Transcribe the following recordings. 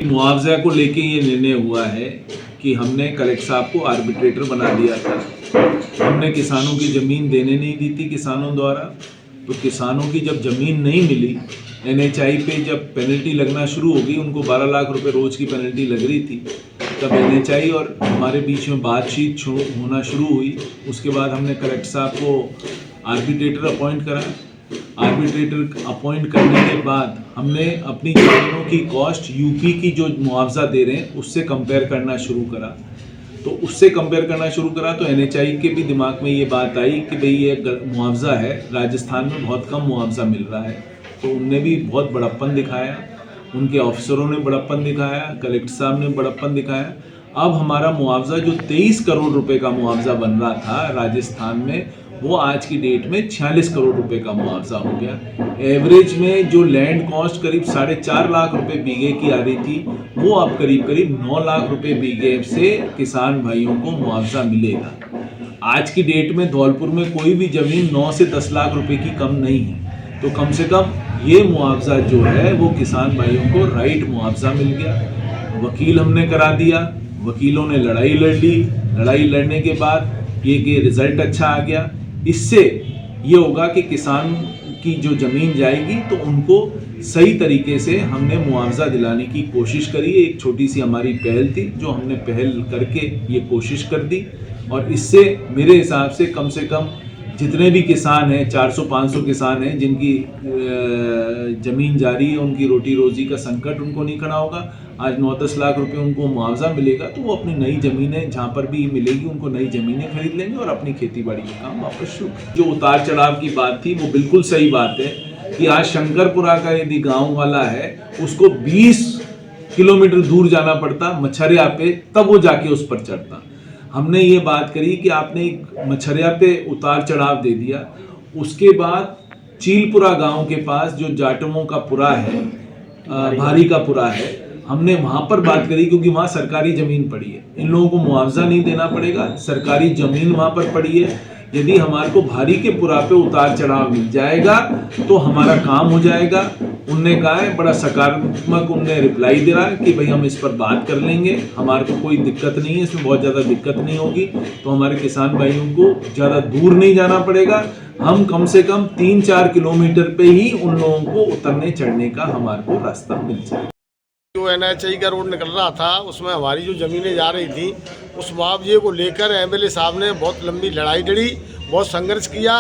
मुआवजा को लेके ये निर्णय हुआ है कि हमने कलेक्टर साहब को आर्बिट्रेटर बना दिया था। हमने किसानों की ज़मीन देने नहीं दी थी किसानों द्वारा, तो किसानों की जब ज़मीन नहीं मिली, NHI पे जब पेनल्टी लगना शुरू हो गई, उनको 12 लाख रुपए रोज़ की पेनल्टी लग रही थी, तब NHI और हमारे बीच में बातचीत होना शुरू हुई। उसके बाद हमने कलेक्टर साहब को आर्बिट्रेटर अपॉइंट करा। आर्बिट्रेटर अपॉइंट करने के बाद हमने अपनी ज़मीनों की कॉस्ट यूपी की जो मुआवजा दे रहे हैं उससे कंपेयर करना शुरू करा। तो उससे कंपेयर करना शुरू करा तो NHI के भी दिमाग में ये बात आई कि भाई ये मुआवजा है, राजस्थान में बहुत कम मुआवजा मिल रहा है। तो उनने भी बहुत बड़प्पन दिखाया, उनके ऑफिसरों ने बड़प्पन दिखाया, कलेक्टर साहब ने बड़प्पन दिखाया। अब हमारा मुआवजा जो 23 करोड़ रुपए का मुआवजा बन रहा था राजस्थान में, वो आज की डेट में 46 करोड़ रुपए का मुआवजा हो गया। एवरेज में जो लैंड कॉस्ट करीब 4.5 लाख रुपए बीघे की आ रही थी, वो अब करीब 9 लाख रुपए बीघे से किसान भाइयों को मुआवजा मिलेगा। आज की डेट में धौलपुर में कोई भी ज़मीन 9 से 10 लाख रुपए की कम नहीं है, तो कम से कम ये मुआवजा जो है वो किसान भाइयों को राइट मुआवजा मिल गया। वकील हमने करा दिया, वकीलों ने लड़ाई लड़ ली, लड़ाई लड़ने के बाद ये रिजल्ट अच्छा आ गया। इससे ये होगा कि किसान की जो ज़मीन जाएगी तो उनको सही तरीके से हमने मुआवजा दिलाने की कोशिश करी। एक छोटी सी हमारी पहल थी जो हमने पहल करके ये कोशिश कर दी, और इससे मेरे हिसाब से कम जितने भी किसान हैं, 400-500 किसान हैं जिनकी ज़मीन जारी है, उनकी रोटी रोज़ी का संकट उनको नहीं खड़ा होगा। आज 9-10 लाख रुपए उनको मुआवजा मिलेगा तो वो अपनी नई ज़मीनें जहाँ पर भी मिलेगी उनको नई ज़मीनें खरीद लेंगे और अपनी खेती बाड़ी का काम वापस शुरू। जो उतार चढ़ाव की बात थी वो बिल्कुल सही बात है कि आज शंकरपुरा का यदि गाँव वाला है, उसको 20 किलोमीटर दूर जाना पड़ता मछरिया पे, तब वो जाके उस पर चढ़ता। हमने ये बात करी कि आपने एक मछरिया पे उतार चढ़ाव दे दिया, उसके बाद चीलपुरा गांव के पास जो जाटवों का पुरा है, भारी का पुरा है, हमने वहां पर बात करी क्योंकि वहां सरकारी जमीन पड़ी है। इन लोगों को मुआवजा नहीं देना पड़ेगा, सरकारी जमीन वहां पर पड़ी है। यदि हमारे को भारी के पुरा पे उतार चढ़ाव मिल जाएगा तो हमारा काम हो जाएगा। उनने कहा है, बड़ा सकारात्मक उनने रिप्लाई दे रहा है कि भाई हम इस पर बात कर लेंगे, हमारे को कोई दिक्कत नहीं है, इसमें बहुत ज़्यादा दिक्कत नहीं होगी। तो हमारे किसान भाइयों को ज़्यादा दूर नहीं जाना पड़ेगा, हम कम से कम 3-4 किलोमीटर पे ही उन लोगों को उतरने चढ़ने का हमारे को रास्ता मिल जाए। जो NHI का रोड निकल रहा था उसमें हमारी जो ज़मीनें जा रही थी, उस मुआवजे को लेकर MLA साहब ने बहुत लंबी लड़ाई लड़ी, बहुत संघर्ष किया।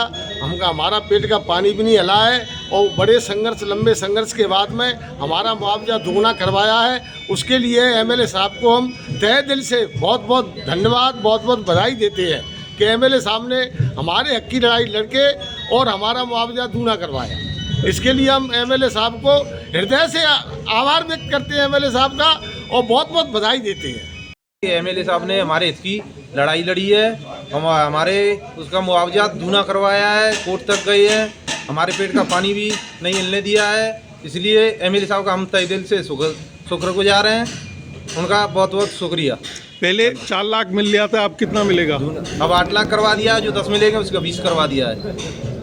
हमारा पेट का पानी भी नहीं हिला है, और बड़े संघर्ष, लंबे संघर्ष के बाद में हमारा मुआवजा दोगुना करवाया है। उसके लिए MLA साहब को हम तहे दिल से बहुत बहुत धन्यवाद, बहुत बहुत बधाई देते हैं कि MLA साहब ने हमारे हक की लड़ाई लड़के और हमारा मुआवजा दूना करवाया। इसके लिए हम MLA साहब को हृदय से आभार व्यक्त करते हैं MLA साहब का, और बहुत बहुत बधाई देते हैं। MLA साहब ने हमारे हित की लड़ाई लड़ी है, हमारे उसका मुआवजा दूना करवाया है, कोर्ट तक गए हैं, हमारे पेट का पानी भी नहीं हिलने दिया है। इसलिए MLA साहब का हम तहे दिल से शुक्रगुजार हैं, उनका बहुत बहुत शुक्रिया। पहले 4 लाख मिल लिया था, अब कितना मिलेगा? अब 8 लाख करवा दिया है, जो 10 मिलेगा उसका 20 करवा दिया है।